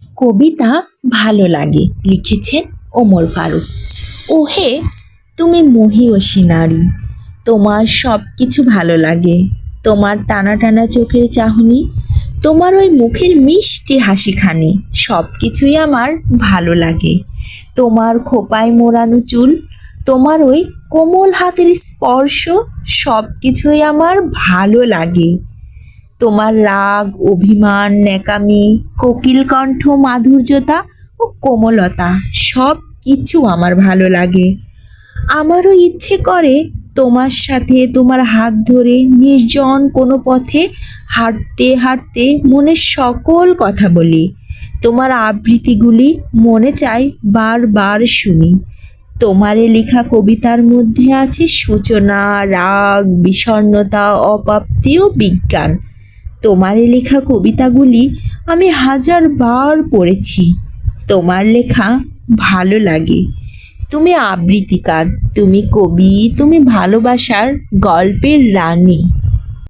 কবিতা ভালো লাগে, লিখেছেন ওমর ফারুক। ওহে তুমি মহীয়সী নারী, তোমার সব কিছু ভালো লাগে। তোমার টানা টানা চোখের চাহনি, তোমার ওই মুখের মিষ্টি হাসিখানি, সব কিছুই আমার ভালো লাগে। তোমার খোঁপায় মোড়ানো চুল, তোমার ওই কোমল হাতের স্পর্শ, সব কিছুই আমার ভালো লাগে। তোমার রাগ, অভিমান, ন্যাকামি, কোকিল কণ্ঠ, মাধুর্যতা ও কোমলতা, সব কিছু আমার ভালো লাগে। আমারও ইচ্ছে করে তোমার সাথে তোমার হাত ধরে নির্জন কোনো পথে হাঁটতে হাঁটতে মনের সকল কথা বলি। তোমার আবৃত্তিগুলি মনে চাই বারবার শুনি। তোমারে লেখা কবিতার মধ্যে আছে সূচনা, রাগ, বিষণ্ণতা, অপ্রাপ্তি ও বিজ্ঞান। তোমারে লেখা কবিতাগুলি আমি হাজার বার পড়েছি। তোমার লেখা ভালো লাগে। তুমি আবৃত্তিকার, তুমি কবি, তুমি ভালোবাসার গল্পের রানী।